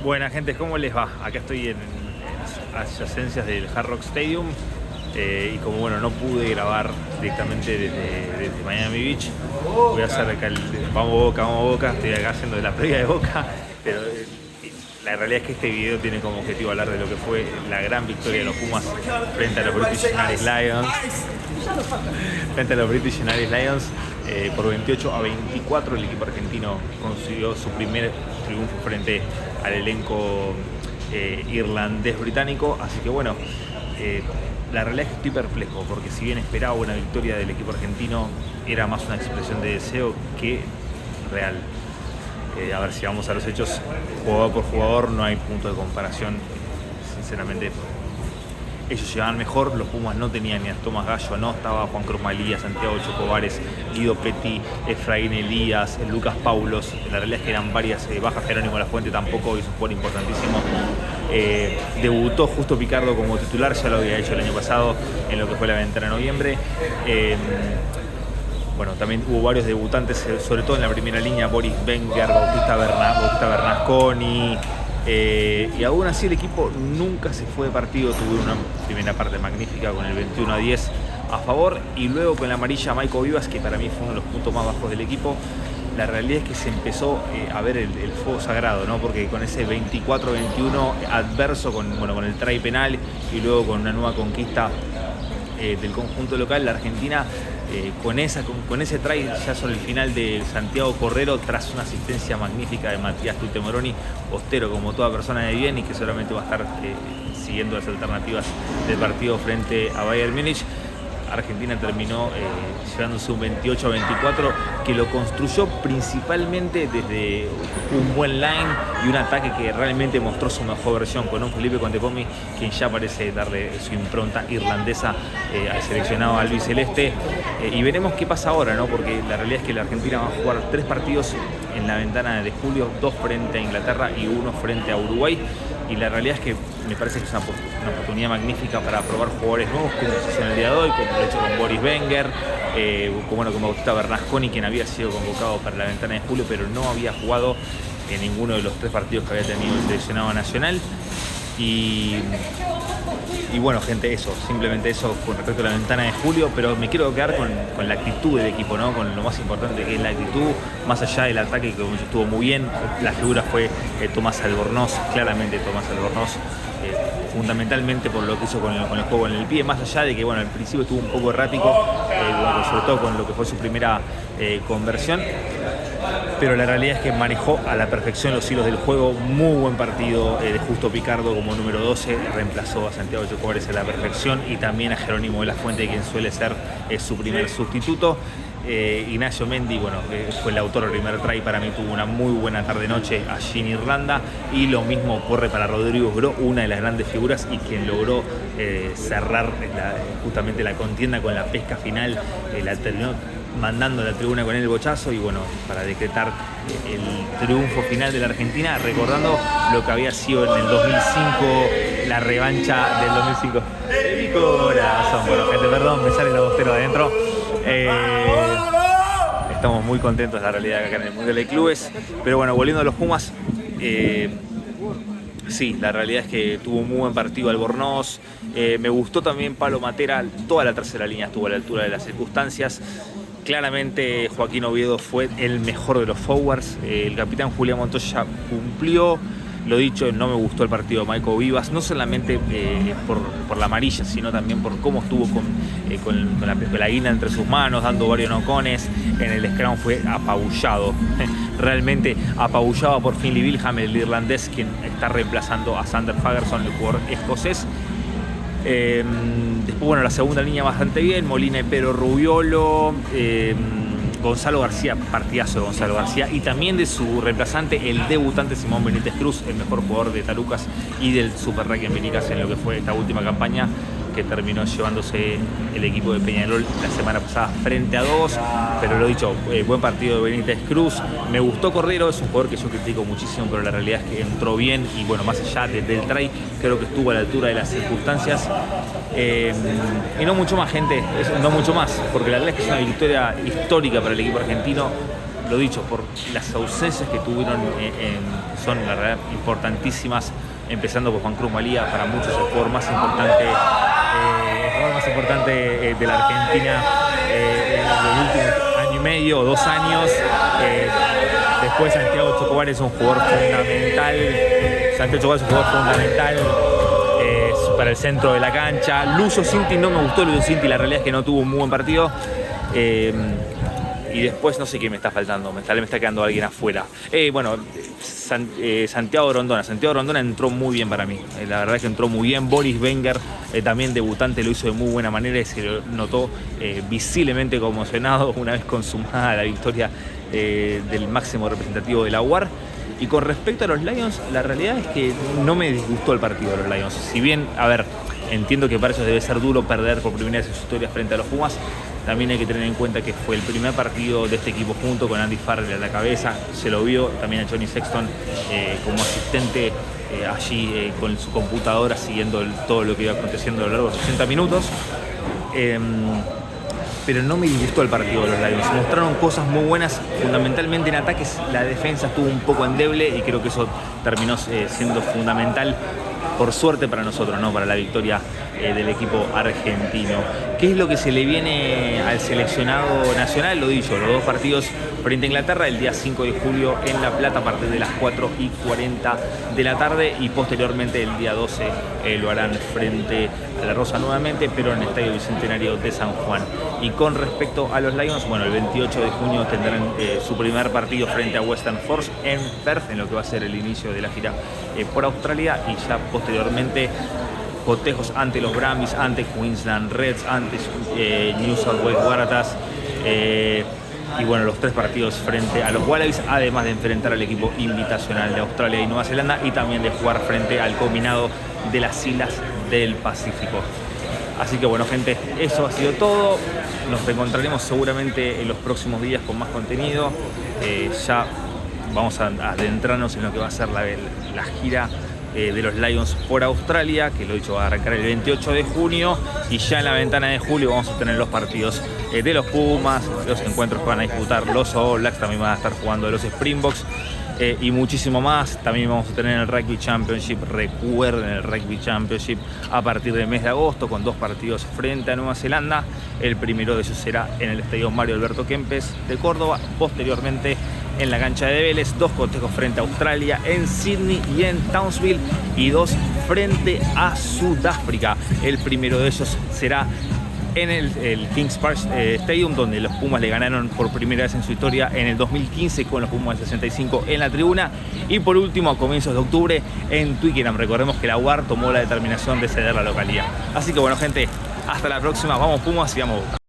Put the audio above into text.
Buena gente, ¿cómo les va? Acá estoy en adyacencias del Hard Rock Stadium y como bueno, no pude grabar directamente desde Miami Beach, voy a hacer acá el vamos Boca, estoy acá haciendo de la previa de Boca, pero la realidad es que este video tiene como objetivo hablar de lo que fue la gran victoria de los Pumas frente a los British Lions. Por 28-24 el equipo argentino consiguió su primer triunfo frente al elenco irlandés-británico. Así que bueno, la realidad es que estoy perplejo porque si bien esperaba una victoria del equipo argentino, era más una expresión de deseo que real. A ver, si vamos a los hechos, jugador por jugador no hay punto de comparación, sinceramente. Ellos llevaban mejor, los Pumas no tenían ni a Tomás Gallo, no estaba Juan Cruz Malía, Santiago Chocobares, Guido Petty, Efraín Elías, Lucas Paulos. La realidad es que eran varias bajas. Jerónimo Lafuente tampoco hizo un jugador importantísimo. Debutó Justo Picardo como titular, ya lo había hecho el año pasado en lo que fue la ventana de noviembre. Bueno, también hubo varios debutantes, sobre todo en la primera línea, Boris Wenger, Bautista Bernasconi. Y aún así el equipo nunca se fue de partido, tuvo una primera parte magnífica con el 21-10 a favor y luego con la amarilla Maiko Vivas, que para mí fue uno de los puntos más bajos del equipo. La realidad es que se empezó a ver el fuego sagrado, ¿no? Porque con ese 24-21 adverso, con el try penal y luego con una nueva conquista del conjunto local, la Argentina con ese try ya sobre el final de Santiago Correro, tras una asistencia magnífica de Matías Tuite Moroni, postero como toda persona de bien y que seguramente va a estar siguiendo las alternativas del partido frente a Bayern Múnich. Argentina terminó llevándose un 28-24 que lo construyó principalmente desde un buen line y un ataque que realmente mostró su mejor versión, con un Felipe Contepomi quien ya parece darle su impronta irlandesa al seleccionado albiceleste. Y veremos qué pasa ahora, ¿no? Porque la realidad es que la Argentina va a jugar 3 partidos en la ventana de julio, 2 frente a Inglaterra y 1 frente a Uruguay. Y la realidad es que me parece que es una oportunidad magnífica para probar jugadores nuevos, como se hizo en el día de hoy, como lo he hecho con Boris Wenger, como Bautista Bernasconi, quien había sido convocado para la ventana de julio, pero no había jugado en ninguno de los 3 partidos que había tenido el seleccionado nacional. Y bueno, gente, simplemente eso con respecto a la ventana de julio, pero me quiero quedar con la actitud del equipo, ¿no? Con lo más importante que es la actitud, más allá del ataque que estuvo muy bien. La figura fue Tomás Albornoz, claramente Tomás Albornoz, fundamentalmente por lo que hizo con el juego en el pie, más allá de que al principio estuvo un poco errático, sobre todo con lo que fue su primera conversión. Pero la realidad es que manejó a la perfección los hilos del juego. Muy buen partido de Justo Picardo como número 12, reemplazó a Santiago Chocobares a la perfección y también a Jerónimo Lafuente, quien suele ser su primer sustituto. Ignacio Mendy, fue el autor del primer try, para mí tuvo una muy buena tarde-noche allí en Irlanda, y lo mismo corre para Rodrigo Gró, una de las grandes figuras y quien logró cerrar justamente la contienda con la pesca final. La terminó mandando a la tribuna con el bochazo y para decretar el triunfo final de la Argentina, recordando lo que había sido en el 2005, la revancha del 2005. Mi corazón, gente, perdón, me sale el bostero adentro. Estamos muy contentos, la realidad, acá en el Mundial de Clubes. Pero volviendo a los Pumas, sí, la realidad es que tuvo un muy buen partido Albornoz. Me gustó también Pablo Matera, toda la tercera línea estuvo a la altura de las circunstancias. Claramente Joaquín Oviedo fue el mejor de los forwards. El capitán Julián Montoya cumplió. Lo dicho, no me gustó el partido de Maiko Vivas, no solamente por la amarilla, sino también por cómo estuvo con la guina entre sus manos, dando varios nocones. En el scrum fue apabullado, realmente apabullado por Finlay Wilhelm, el irlandés, quien está reemplazando a Sander Fagerson, el jugador escocés. Después, la segunda línea bastante bien, Molina y Pero Rubiolo, Gonzalo García, partidazo de Gonzalo García, y también de su reemplazante, el debutante Simón Benítez Cruz, el mejor jugador de Talucas y del Super Rugby en Benicas en lo que fue esta última campaña, que terminó llevándose el equipo de Peñarol la semana pasada frente a 2. Pero lo dicho, buen partido de Benítez Cruz. Me gustó Cordero, es un jugador que yo critico muchísimo, pero la realidad es que entró bien y más allá del try, creo que estuvo a la altura de las circunstancias. Y no mucho más, gente, no mucho más, porque la verdad es que es una victoria histórica para el equipo argentino. Lo dicho, por las ausencias que tuvieron son la verdad importantísimas, empezando por Juan Cruz Malía, para muchos el jugador más importante, de la Argentina en los últimos año y medio o 2 años. Después Santiago Chocobar es un jugador fundamental. Para el centro de la cancha. Lucio Cinti, no me gustó Lucio Cinti, la realidad es que no tuvo un muy buen partido. Y después no sé qué me está faltando, me está quedando alguien afuera. Santiago Rondona. Santiago Rondona entró muy bien para mí. La verdad es que entró muy bien. Boris Wenger, también debutante, lo hizo de muy buena manera y se lo notó visiblemente conmocionado una vez consumada la victoria del máximo representativo de la UAR. Y con respecto a los Lions, la realidad es que no me disgustó el partido de los Lions. Si bien, entiendo que para ellos debe ser duro perder por primera vez en su historia frente a los Pumas, también hay que tener en cuenta que fue el primer partido de este equipo junto con Andy Farrell a la cabeza. Se lo vio también a Johnny Sexton como asistente allí con su computadora siguiendo todo lo que iba aconteciendo a lo largo de los 80 minutos. Pero no me disgustó el partido de los Lions. Mostraron cosas muy buenas, fundamentalmente en ataques. La defensa estuvo un poco endeble y creo que eso terminó siendo fundamental, por suerte para nosotros, ¿no? Para la victoria del equipo argentino. ¿Qué es lo que se le viene al seleccionado nacional? Lo dicho, los 2 partidos frente a Inglaterra el día 5 de julio en La Plata a partir de las 4:40 de la tarde y posteriormente el día 12 lo harán frente a La Rosa nuevamente, pero en el Estadio Bicentenario de San Juan. Y con respecto a los Lions, el 28 de junio tendrán su primer partido frente a Western Force en Perth, en lo que va a ser el inicio de la gira por Australia, y ya posteriormente cotejos ante los Brumbies, ante Queensland Reds, ante New South Wales Waratahs, y los 3 partidos frente a los Wallabies, además de enfrentar al equipo invitacional de Australia y Nueva Zelanda y también de jugar frente al combinado de las Islas del Pacífico. Así que gente, eso ha sido todo. Nos reencontraremos seguramente en los próximos días con más contenido. Ya vamos a adentrarnos en lo que va a ser la gira de los Lions por Australia, que lo he dicho va a arrancar el 28 de junio, y ya en la ventana de julio vamos a tener los partidos de los Pumas, los encuentros que van a disputar los All Blacks, también van a estar jugando los Springboks, y muchísimo más. También vamos a tener el Rugby Championship. Recuerden el Rugby Championship a partir del mes de agosto, con 2 partidos frente a Nueva Zelanda. El primero de ellos será en el estadio Mario Alberto Kempes de Córdoba, posteriormente en la cancha de Vélez, 2 cotejos frente a Australia en Sydney y en Townsville, y 2 frente a Sudáfrica. El primero de ellos será en el Kings Park Stadium, donde los Pumas le ganaron por primera vez en su historia en el 2015 con los Pumas del 65 en la tribuna. Y por último, a comienzos de octubre en Twickenham. Recordemos que la UAR tomó la determinación de ceder la localidad. Así que gente, hasta la próxima. Vamos Pumas y vamos Boca.